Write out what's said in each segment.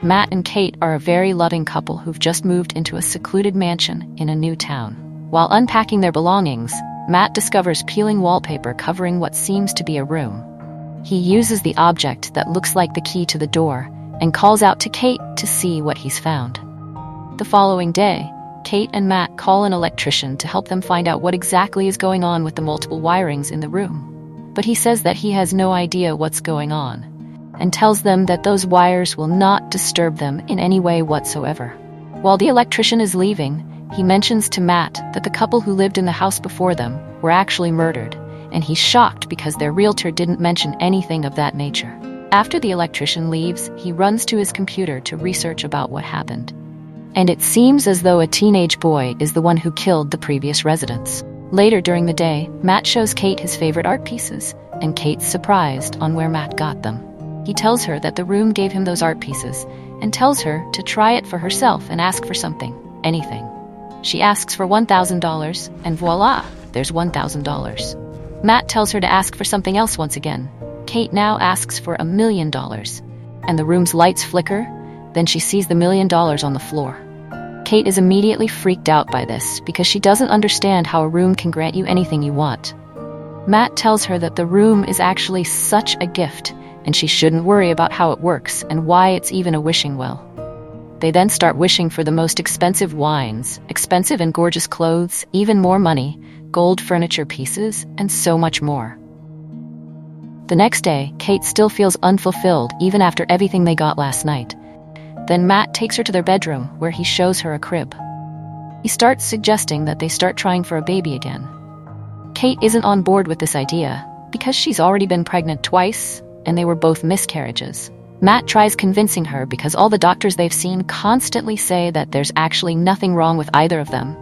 Matt and Kate are a very loving couple who've just moved into a secluded mansion in a new town. While unpacking their belongings, Matt discovers peeling wallpaper covering what seems to be a room. He uses the object that looks like the key to the door and calls out to Kate to see what he's found. The following day, Kate and Matt call an electrician to help them find out what exactly is going on with the multiple wirings in the room. But he says that he has no idea what's going on, and tells them that those wires will not disturb them in any way whatsoever. While the electrician is leaving, he mentions to Matt that the couple who lived in the house before them were actually murdered, and he's shocked because their realtor didn't mention anything of that nature. After the electrician leaves, he runs to his computer to research about what happened. And it seems as though a teenage boy is the one who killed the previous residents. Later during the day, Matt shows Kate his favorite art pieces, and Kate's surprised on where Matt got them. He tells her that the room gave him those art pieces, and tells her to try it for herself and ask for something, anything. She asks for $1,000, and voila, there's $1,000. Matt tells her to ask for something else once again. Kate now asks for $1 million, and the room's lights flicker. Then she sees the $1 million on the floor. Kate is immediately freaked out by this because she doesn't understand how a room can grant you anything you want. Matt tells her that the room is actually such a gift, and she shouldn't worry about how it works and why it's even a wishing well. They then start wishing for the most expensive wines, expensive and gorgeous clothes, even more money, gold furniture pieces, and so much more. The next day, Kate still feels unfulfilled even after everything they got last night. Then Matt takes her to their bedroom, where he shows her a crib. He starts suggesting that they start trying for a baby again. Kate isn't on board with this idea, because she's already been pregnant twice, and they were both miscarriages. Matt tries convincing her because all the doctors they've seen constantly say that there's actually nothing wrong with either of them,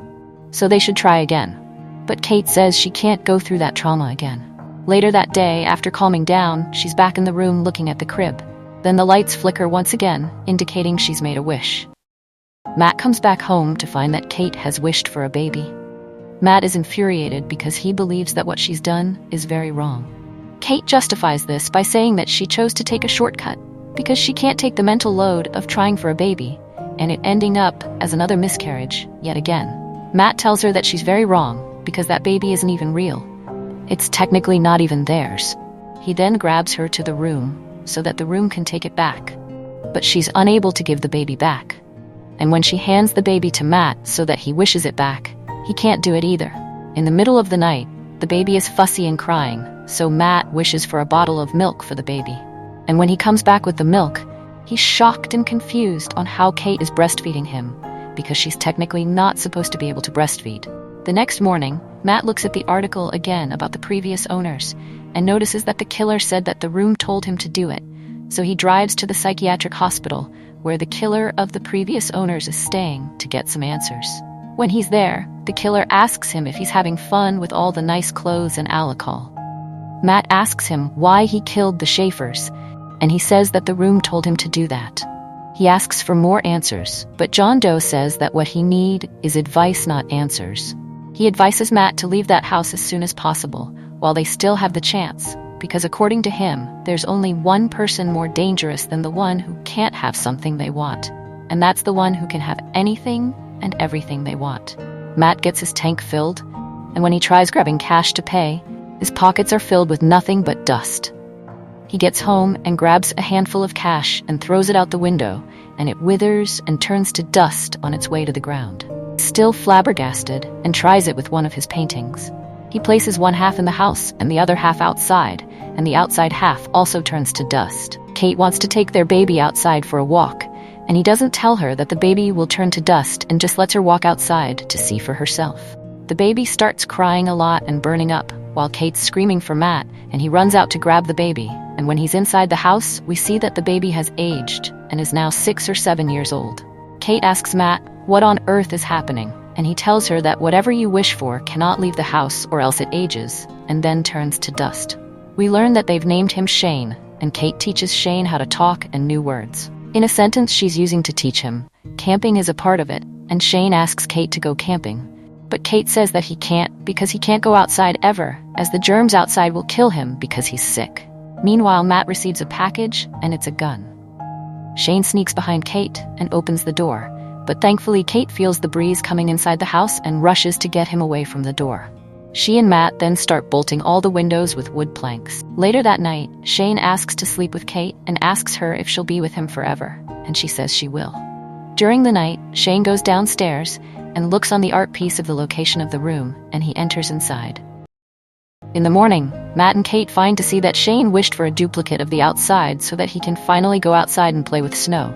so they should try again. But Kate says she can't go through that trauma again. Later that day, after calming down, she's back in the room looking at the crib. Then the lights flicker once again, indicating she's made a wish. Matt comes back home to find that Kate has wished for a baby. Matt is infuriated because he believes that what she's done is very wrong. Kate justifies this by saying that she chose to take a shortcut because she can't take the mental load of trying for a baby and it ending up as another miscarriage yet again. Matt tells her that she's very wrong because that baby isn't even real. It's technically not even theirs. He then grabs her to the room so that the room can take it back. But she's unable to give the baby back. And when she hands the baby to Matt so that he wishes it back, he can't do it either. In the middle of the night, the baby is fussy and crying, so Matt wishes for a bottle of milk for the baby. And when he comes back with the milk, he's shocked and confused on how Kate is breastfeeding him, because she's technically not supposed to be able to breastfeed. The next morning, Matt looks at the article again about the previous owners and notices that the killer said that the room told him to do it, so he drives to the psychiatric hospital where the killer of the previous owners is staying to get some answers. When he's there, the killer asks him if he's having fun with all the nice clothes and alcohol. Matt asks him why he killed the Schaefers, and he says that the room told him to do that. He asks for more answers, but John Doe says that what he needs is advice, not answers. He advises Matt to leave that house as soon as possible, while they still have the chance, because according to him, there's only one person more dangerous than the one who can't have something they want, and that's the one who can have anything and everything they want. Matt gets his tank filled, and when he tries grabbing cash to pay, his pockets are filled with nothing but dust. He gets home and grabs a handful of cash and throws it out the window, and it withers and turns to dust on its way to the ground. Still flabbergasted, and tries it with one of his paintings. He places one half in the house and the other half outside, and the outside half also turns to dust. Kate wants to take their baby outside for a walk, and he doesn't tell her that the baby will turn to dust and just lets her walk outside to see for herself. The baby starts crying a lot and burning up, while Kate's screaming for Matt, and he runs out to grab the baby, and when he's inside the house, we see that the baby has aged and is now 6 or 7 years old. Kate asks Matt what on earth is happening, and he tells her that whatever you wish for cannot leave the house or else it ages, and then turns to dust. We learn that they've named him Shane, and Kate teaches Shane how to talk and new words. In a sentence she's using to teach him, camping is a part of it, and Shane asks Kate to go camping. But Kate says that he can't because he can't go outside ever, as the germs outside will kill him because he's sick. Meanwhile, Matt receives a package, and it's a gun. Shane sneaks behind Kate and opens the door, but thankfully Kate feels the breeze coming inside the house and rushes to get him away from the door. She and Matt then start bolting all the windows with wood planks. Later that night, Shane asks to sleep with Kate and asks her if she'll be with him forever, and she says she will. During the night, Shane goes downstairs and looks on the art piece of the location of the room, and he enters inside. In the morning, Matt and Kate find to see that Shane wished for a duplicate of the outside so that he can finally go outside and play with snow.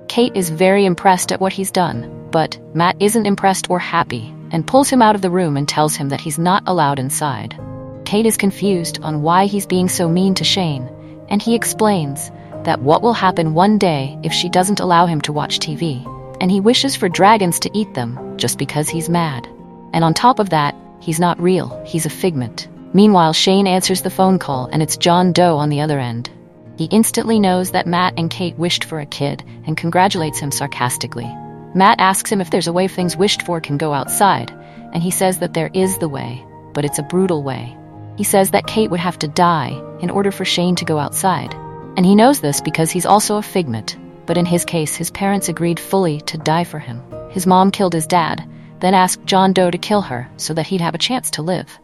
Kate is very impressed at what he's done, but Matt isn't impressed or happy, and pulls him out of the room and tells him that he's not allowed inside. Kate is confused on why he's being so mean to Shane, and he explains that what will happen one day if she doesn't allow him to watch TV, and he wishes for dragons to eat them just because he's mad. And on top of that, he's not real, he's a figment. Meanwhile, Shane answers the phone call and it's John Doe on the other end. He instantly knows that Matt and Kate wished for a kid and congratulates him sarcastically. Matt asks him if there's a way things wished for can go outside, and he says that there is the way, but it's a brutal way. He says that Kate would have to die in order for Shane to go outside. And he knows this because he's also a figment, but in his case, his parents agreed fully to die for him. His mom killed his dad, then asked John Doe to kill her so that he'd have a chance to live.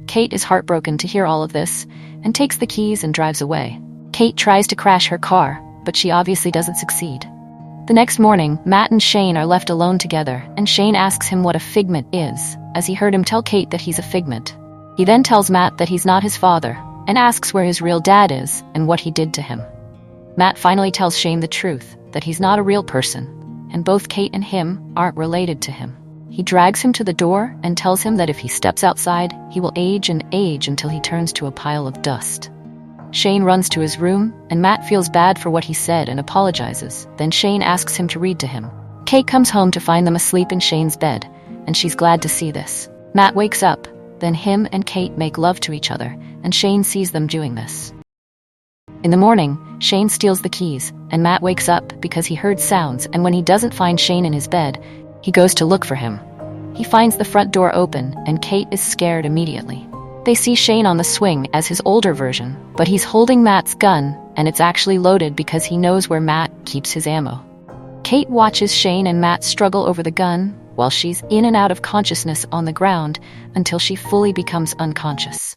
Kate is heartbroken to hear all of this and takes the keys and drives away. Kate tries to crash her car, but she obviously doesn't succeed. The next morning, Matt and Shane are left alone together, and Shane asks him what a figment is, as he heard him tell Kate that he's a figment. He then tells Matt that he's not his father, and asks where his real dad is and what he did to him. Matt finally tells Shane the truth, that he's not a real person, and both Kate and him aren't related to him. He drags him to the door and tells him that if he steps outside, he will age and age until he turns to a pile of dust. Shane runs to his room, and Matt feels bad for what he said and apologizes. Then Shane asks him to read to him. Kate comes home to find them asleep in Shane's bed, and she's glad to see this. Matt wakes up, then him and Kate make love to each other, and Shane sees them doing this. In the morning, Shane steals the keys, and Matt wakes up because he heard sounds, and when he doesn't find Shane in his bed, he goes to look for him. He finds the front door open, and Kate is scared immediately. They see Shane on the swing as his older version, but he's holding Matt's gun, and it's actually loaded because he knows where Matt keeps his ammo. Kate watches Shane and Matt struggle over the gun while she's in and out of consciousness on the ground until she fully becomes unconscious.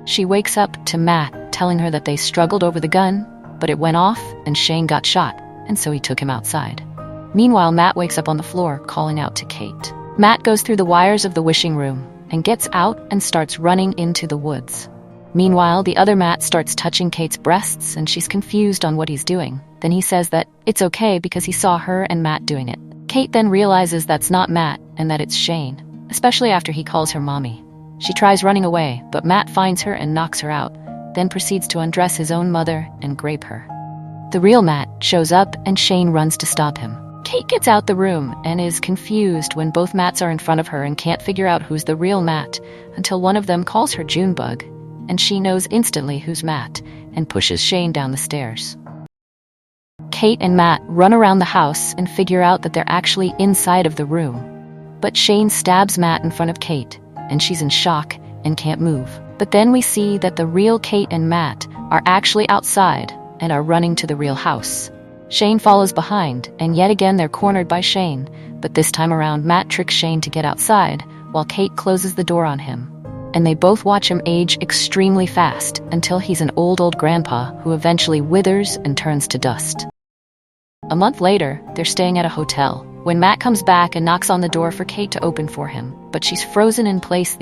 She wakes up to Matt telling her that they struggled over the gun, but it went off and Shane got shot, and so he took him outside. Meanwhile, Matt wakes up on the floor calling out to Kate. Matt goes through the wires of the wishing room and gets out and starts running into the woods. Meanwhile, the other Matt starts touching Kate's breasts and she's confused on what he's doing. Then he says that it's okay because he saw her and Matt doing it. Kate then realizes that's not Matt and that it's Shane, especially after he calls her mommy. She tries running away, but Matt finds her and knocks her out, then proceeds to undress his own mother and grape her. The real Matt shows up and Shane runs to stop him. Kate gets out the room and is confused when both Matts are in front of her and can't figure out who's the real Matt until one of them calls her Junebug, and she knows instantly who's Matt and pushes Shane down the stairs. Kate and Matt run around the house and figure out that they're actually inside of the room. But Shane stabs Matt in front of Kate, and she's in shock and can't move. But then we see that the real Kate and Matt are actually outside and are running to the real house. Shane follows behind, and yet again they're cornered by Shane, but this time around Matt tricks Shane to get outside, while Kate closes the door on him. And they both watch him age extremely fast, until he's an old grandpa who eventually withers and turns to dust. A month later, they're staying at a hotel, when Matt comes back and knocks on the door for Kate to open for him, but she's frozen in place.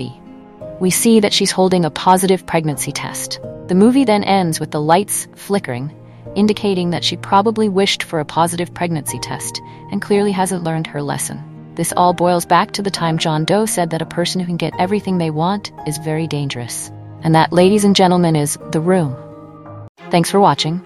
We see that she's holding a positive pregnancy test. The movie then ends with the lights flickering, indicating that she probably wished for a positive pregnancy test and clearly hasn't learned her lesson. This all boils back to the time John Doe said that a person who can get everything they want is very dangerous. And that, ladies and gentlemen, is The Room. Thanks for watching.